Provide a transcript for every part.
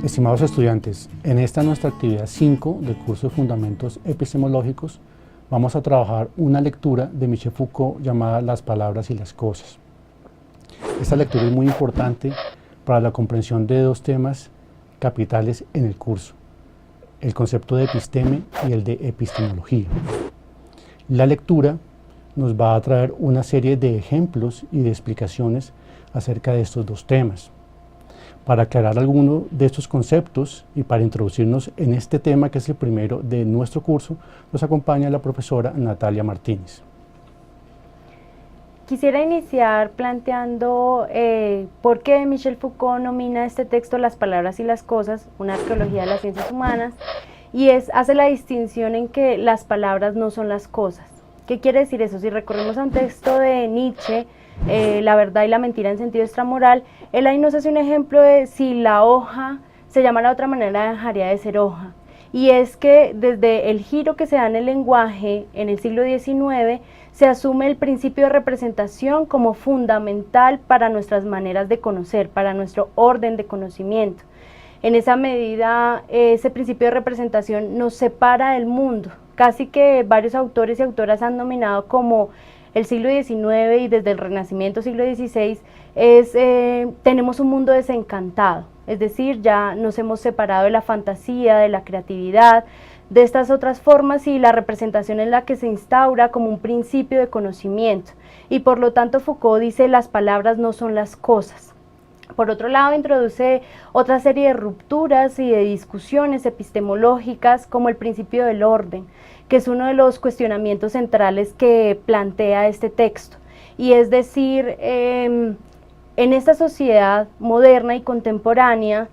Estimados estudiantes, en esta nuestra actividad 5 del curso de Fundamentos Epistemológicos vamos a trabajar una lectura de Michel Foucault llamada Las palabras y las cosas. Esta lectura es muy importante para la comprensión de dos temas capitales en el curso: el concepto de episteme y el de epistemología. La lectura nos va a traer una serie de ejemplos y de explicaciones acerca de estos dos temas. Para aclarar algunos de estos conceptos y para introducirnos en este tema, que es el primero de nuestro curso, nos acompaña la profesora Natalia Martínez. Quisiera iniciar planteando por qué Michel Foucault nomina este texto Las palabras y las cosas, una arqueología de las ciencias humanas, y hace la distinción en que las palabras no son las cosas. ¿Qué quiere decir eso? Si recorremos a un texto de Nietzsche, La verdad y la mentira en sentido extramoral, él ahí nos hace un ejemplo de si la hoja se llamara de otra manera, dejaría de ser hoja. Y es que desde el giro que se da en el lenguaje en el siglo XIX, se asume el principio de representación como fundamental para nuestras maneras de conocer, para nuestro orden de conocimiento. En esa medida, ese principio de representación nos separa del mundo. Casi que varios autores y autoras han nominado como el siglo XIX y desde el Renacimiento, siglo XVI, tenemos un mundo desencantado, es decir, ya nos hemos separado de la fantasía, de la creatividad, de estas otras formas, y la representación es la que se instaura como un principio de conocimiento, y por lo tanto Foucault dice las palabras no son las cosas. Por otro lado, introduce otra serie de rupturas y de discusiones epistemológicas como el principio del orden, que es uno de los cuestionamientos centrales que plantea este texto. Y es decir, en esta sociedad moderna y contemporánea,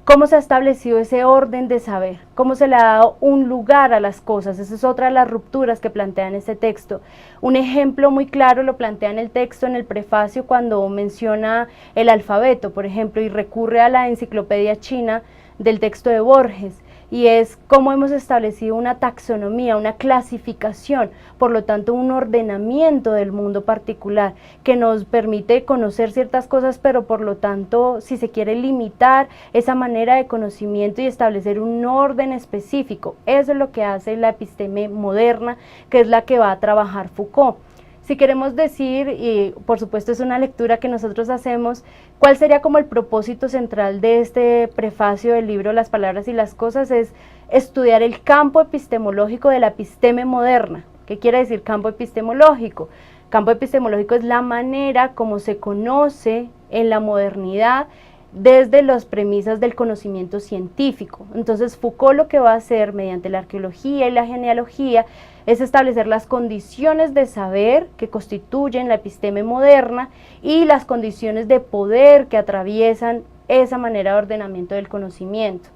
¿cómo se ha establecido ese orden de saber? ¿Cómo se le ha dado un lugar a las cosas? Esa es otra de las rupturas que plantea en este texto. Un ejemplo muy claro lo plantea en el texto, en el prefacio, cuando menciona el alfabeto, por ejemplo, y recurre a la enciclopedia china del texto de Borges, y es cómo hemos establecido una taxonomía, una clasificación, por lo tanto un ordenamiento del mundo particular que nos permite conocer ciertas cosas, pero por lo tanto, si se quiere limitar esa manera de conocimiento y establecer un orden específico. Eso es lo que hace la episteme moderna, que es la que va a trabajar Foucault. Si queremos decir, y por supuesto es una lectura que nosotros hacemos, ¿cuál sería como el propósito central de este prefacio del libro Las palabras y las cosas? Es estudiar el campo epistemológico de la episteme moderna. ¿Qué quiere decir campo epistemológico? Campo epistemológico es la manera como se conoce en la modernidad desde las premisas del conocimiento científico. Entonces Foucault lo que va a hacer mediante la arqueología y la genealogía es establecer las condiciones de saber que constituyen la episteme moderna y las condiciones de poder que atraviesan esa manera de ordenamiento del conocimiento.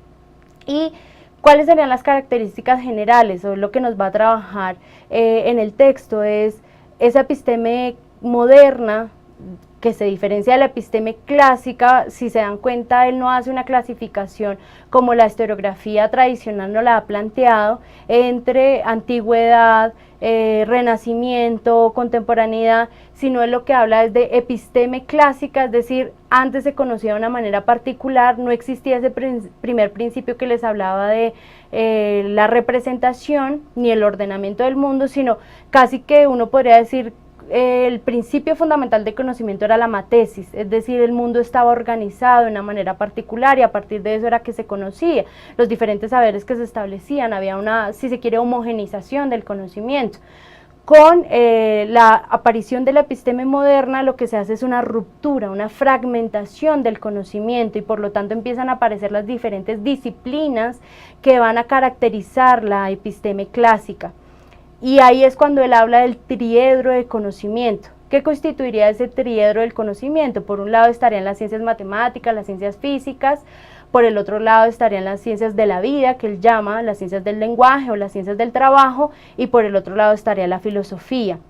¿Y cuáles serían las características generales? O lo que nos va a trabajar en el texto es esa episteme moderna que se diferencia de la episteme clásica. Si se dan cuenta, él no hace una clasificación como la historiografía tradicional nos la ha planteado, entre antigüedad, renacimiento, contemporaneidad, sino él lo que habla es de episteme clásica, es decir, antes se conocía de una manera particular, no existía ese primer principio que les hablaba de la representación ni el ordenamiento del mundo, sino casi que uno podría decir el principio fundamental del conocimiento era la matesis, es decir, el mundo estaba organizado de una manera particular y a partir de eso era que se conocía, los diferentes saberes que se establecían, había una, si se quiere, homogenización del conocimiento. Con la aparición de la episteme moderna, lo que se hace es una ruptura, una fragmentación del conocimiento, y por lo tanto empiezan a aparecer las diferentes disciplinas que van a caracterizar la episteme clásica. Y ahí es cuando él habla del triedro de conocimiento. ¿Qué constituiría ese triedro del conocimiento? Por un lado estarían las ciencias matemáticas, las ciencias físicas, por el otro lado estarían las ciencias de la vida, que él llama las ciencias del lenguaje o las ciencias del trabajo, y por el otro lado estaría la filosofía.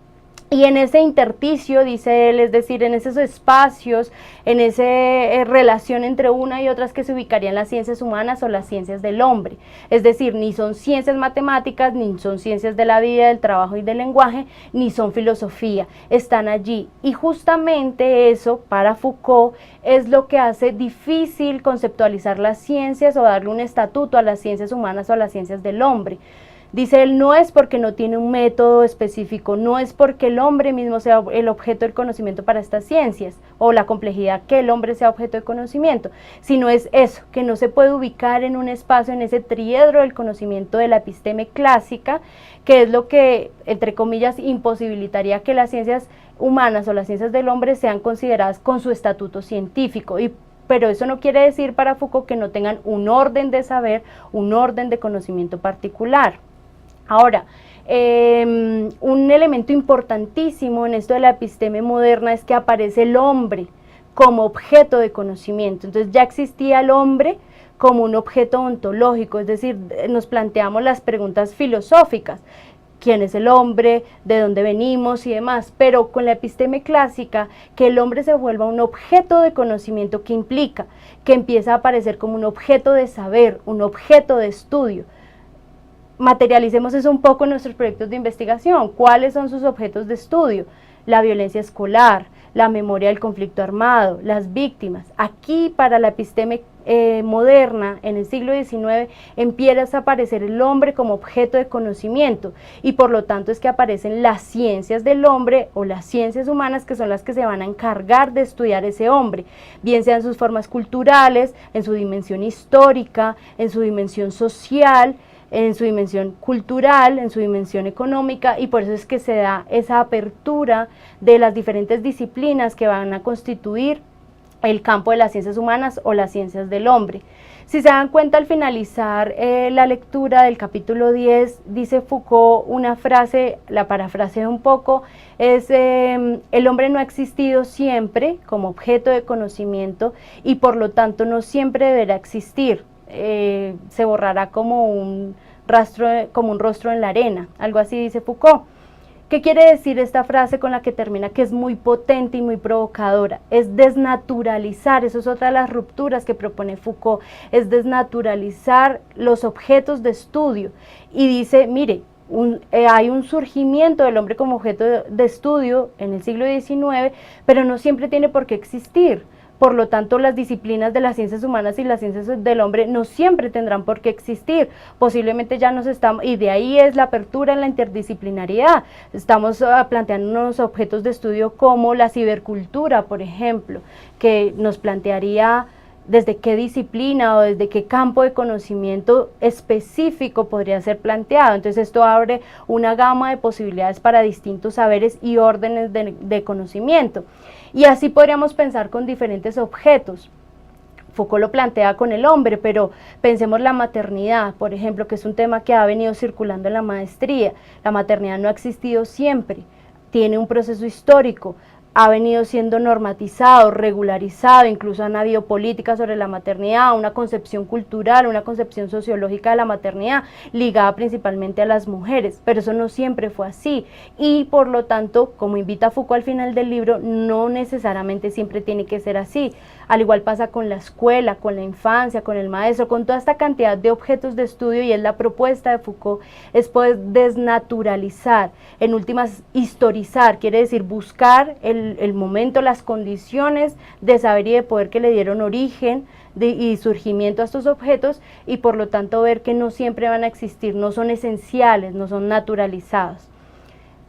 Y en ese intersticio, dice él, es decir, en esos espacios, en esa relación entre una y otras que se ubicarían las ciencias humanas o las ciencias del hombre. Es decir, ni son ciencias matemáticas, ni son ciencias de la vida, del trabajo y del lenguaje, ni son filosofía, están allí. Y justamente eso, para Foucault, es lo que hace difícil conceptualizar las ciencias o darle un estatuto a las ciencias humanas o a las ciencias del hombre. Dice él, no es porque no tiene un método específico, no es porque el hombre mismo sea el objeto del conocimiento para estas ciencias, o la complejidad que el hombre sea objeto de conocimiento, sino es eso, que no se puede ubicar en un espacio, en ese triedro del conocimiento de la episteme clásica, que es lo que, entre comillas, imposibilitaría que las ciencias humanas o las ciencias del hombre sean consideradas con su estatuto científico, pero eso no quiere decir para Foucault que no tengan un orden de saber, un orden de conocimiento particular. Ahora, un elemento importantísimo en esto de la episteme moderna es que aparece el hombre como objeto de conocimiento. Entonces ya existía el hombre como un objeto ontológico, es decir, nos planteamos las preguntas filosóficas. ¿Quién es el hombre? ¿De dónde venimos? Y demás. Pero con la episteme clásica, que el hombre se vuelva un objeto de conocimiento, que implica que empieza a aparecer como un objeto de saber, un objeto de estudio. Materialicemos eso un poco en nuestros proyectos de investigación. ¿Cuáles son sus objetos de estudio? La violencia escolar, la memoria del conflicto armado, las víctimas. Aquí, para la episteme moderna, en el siglo XIX, empieza a aparecer el hombre como objeto de conocimiento, y por lo tanto es que aparecen las ciencias del hombre o las ciencias humanas, que son las que se van a encargar de estudiar ese hombre, bien sean sus formas culturales, en su dimensión histórica, en su dimensión social, en su dimensión cultural, en su dimensión económica, y por eso es que se da esa apertura de las diferentes disciplinas que van a constituir el campo de las ciencias humanas o las ciencias del hombre. Si se dan cuenta, al finalizar la lectura del capítulo 10, dice Foucault una frase, la parafraseo un poco, es el hombre no ha existido siempre como objeto de conocimiento y por lo tanto no siempre deberá existir. Se borrará como un rostro en la arena, algo así dice Foucault. ¿Qué quiere decir esta frase con la que termina, que es muy potente y muy provocadora? Es desnaturalizar, eso es otra de las rupturas que propone Foucault, es desnaturalizar los objetos de estudio. Y dice, mire, hay un surgimiento del hombre como objeto de estudio en el siglo XIX, pero no siempre tiene por qué existir. Por lo tanto, las disciplinas de las ciencias humanas y las ciencias del hombre no siempre tendrán por qué existir. Posiblemente ya nos estamos, y de ahí es la apertura en la interdisciplinariedad. Estamos planteando unos objetos de estudio como la cibercultura, por ejemplo, que nos plantearía desde qué disciplina o desde qué campo de conocimiento específico podría ser planteado. Entonces esto abre una gama de posibilidades para distintos saberes y órdenes de conocimiento. Y así podríamos pensar con diferentes objetos. Foucault lo plantea con el hombre, pero pensemos la maternidad, por ejemplo, que es un tema que ha venido circulando en la maestría. La maternidad no ha existido siempre, tiene un proceso histórico, ha venido siendo normatizado, regularizado, incluso han habido políticas sobre la maternidad, una concepción cultural, una concepción sociológica de la maternidad, ligada principalmente a las mujeres, pero eso no siempre fue así, y por lo tanto, como invita Foucault al final del libro, no necesariamente siempre tiene que ser así. Al igual pasa con la escuela, con la infancia, con el maestro, con toda esta cantidad de objetos de estudio, y es la propuesta de Foucault, es poder desnaturalizar, en últimas historizar, quiere decir buscar el momento, las condiciones de saber y de poder que le dieron origen y surgimiento a estos objetos, y por lo tanto ver que no siempre van a existir, no son esenciales, no son naturalizados.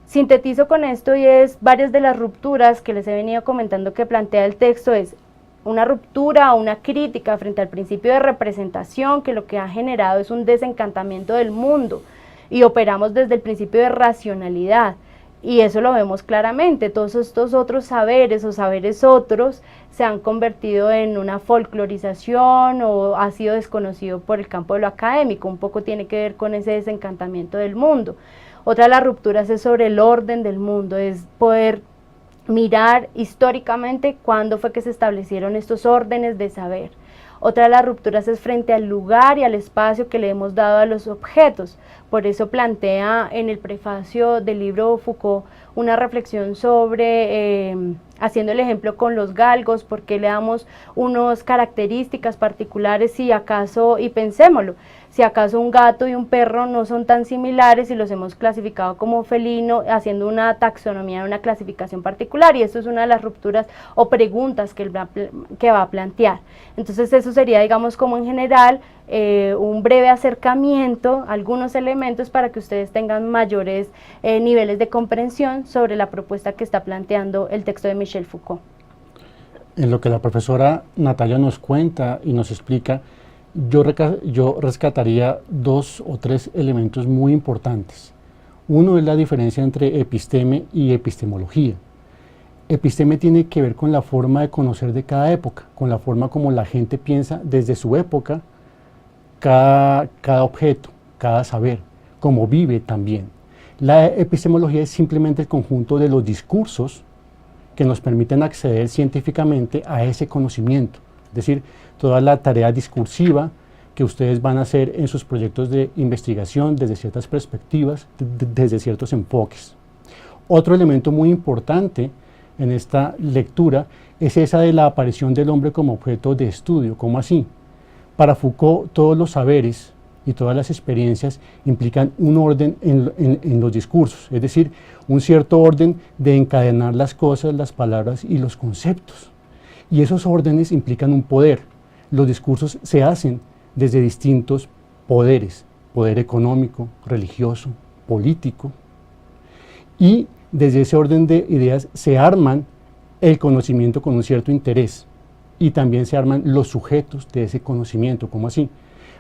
Sintetizo con esto, y es varias de las rupturas que les he venido comentando que plantea el texto. Es una ruptura o una crítica frente al principio de representación, que lo que ha generado es un desencantamiento del mundo, y operamos desde el principio de racionalidad, y eso lo vemos claramente. Todos estos otros saberes o saberes otros se han convertido en una folclorización o ha sido desconocido por el campo de lo académico. Un poco tiene que ver con ese desencantamiento del mundo. Otra de las rupturas es sobre el orden del mundo, es poder mirar históricamente cuándo fue que se establecieron estos órdenes de saber. Otra de las rupturas es frente al lugar y al espacio que le hemos dado a los objetos. Por eso plantea en el prefacio del libro Foucault una reflexión sobre, haciendo el ejemplo con los galgos, por qué le damos unas características particulares, si acaso, y pensémoslo, si acaso un gato y un perro no son tan similares y los hemos clasificado como felino, haciendo una taxonomía, una clasificación particular, y esto es una de las rupturas o preguntas que va a plantear. Entonces eso sería, digamos, como en general, un breve acercamiento, algunos elementos para que ustedes tengan mayores niveles de comprensión sobre la propuesta que está planteando el texto de Michel Foucault. En lo que la profesora Natalia nos cuenta y nos explica, yo rescataría 2 o 3 elementos muy importantes. Uno es la diferencia entre episteme y epistemología. Episteme tiene que ver con la forma de conocer de cada época, con la forma como la gente piensa desde su época, cada objeto, cada saber, como vive también. La epistemología es simplemente el conjunto de los discursos que nos permiten acceder científicamente a ese conocimiento, es decir, toda la tarea discursiva que ustedes van a hacer en sus proyectos de investigación desde ciertas perspectivas, desde ciertos enfoques. Otro elemento muy importante en esta lectura es esa de la aparición del hombre como objeto de estudio. ¿Cómo así? Para Foucault, todos los saberes y todas las experiencias implican un orden en los discursos, es decir, un cierto orden de encadenar las cosas, las palabras y los conceptos. Y esos órdenes implican un poder. Los discursos se hacen desde distintos poderes, poder económico, religioso, político, y desde ese orden de ideas se arman el conocimiento con un cierto interés, y también se arman los sujetos de ese conocimiento. ¿Cómo así?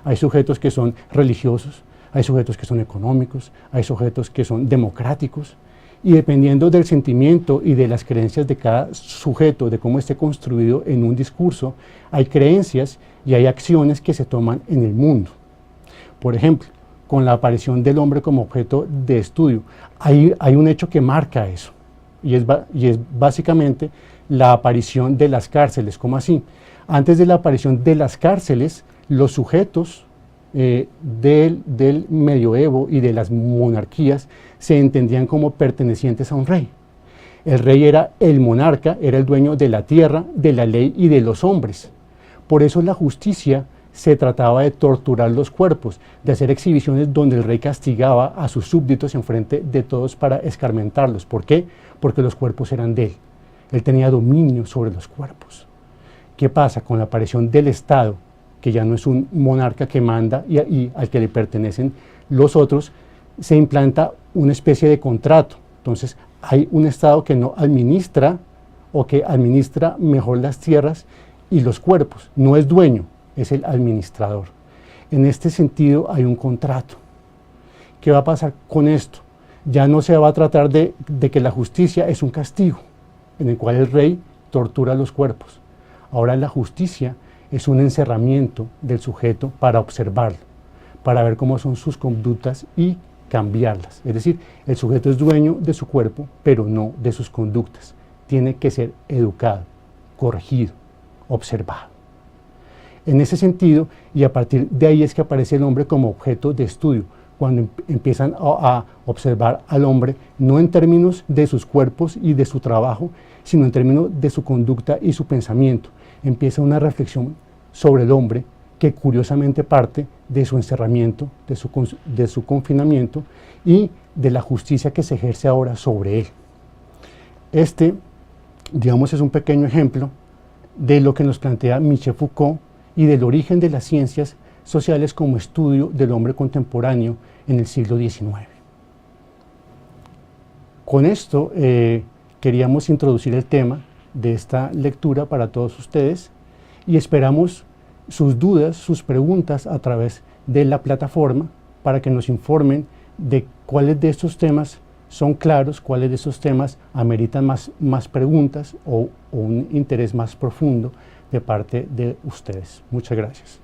Hay sujetos que son religiosos, hay sujetos que son económicos, hay sujetos que son democráticos, y dependiendo del sentimiento y de las creencias de cada sujeto, de cómo esté construido en un discurso, hay creencias y hay acciones que se toman en el mundo. Por ejemplo, con la aparición del hombre como objeto de estudio, hay un hecho que marca eso, y es básicamente la aparición de las cárceles. ¿Cómo así? Antes de la aparición de las cárceles, los sujetos del medioevo y de las monarquías se entendían como pertenecientes a un rey. El rey era el monarca, era el dueño de la tierra, de la ley y de los hombres. Por eso la justicia se trataba de torturar los cuerpos, de hacer exhibiciones donde el rey castigaba a sus súbditos en frente de todos para escarmentarlos. ¿Por qué? Porque los cuerpos eran de él. Él tenía dominio sobre los cuerpos. ¿Qué pasa con la aparición del Estado, que ya no es un monarca que manda y al que le pertenecen los otros? Se implanta una especie de contrato. Entonces hay un Estado que no administra, o que administra mejor las tierras y los cuerpos. No es dueño, es el administrador. En este sentido hay un contrato. ¿Qué va a pasar con esto? Ya no se va a tratar de que la justicia es un castigo, en el cual el rey tortura los cuerpos. Ahora la justicia es un encerramiento del sujeto para observarlo, para ver cómo son sus conductas y cambiarlas. Es decir, el sujeto es dueño de su cuerpo, pero no de sus conductas. Tiene que ser educado, corregido, observado. En ese sentido, y a partir de ahí es que aparece el hombre como objeto de estudio, cuando empiezan a observar al hombre, no en términos de sus cuerpos y de su trabajo, sino en términos de su conducta y su pensamiento. Empieza una reflexión sobre el hombre que curiosamente parte de su encerramiento, de su confinamiento y de la justicia que se ejerce ahora sobre él. Este, digamos, es un pequeño ejemplo de lo que nos plantea Michel Foucault y del origen de las ciencias sociales como estudio del hombre contemporáneo en el siglo XIX. Con esto queríamos introducir el tema de esta lectura para todos ustedes y esperamos sus dudas, sus preguntas a través de la plataforma para que nos informen de cuáles de estos temas son claros, cuáles de estos temas ameritan más preguntas o un interés más profundo de parte de ustedes. Muchas gracias.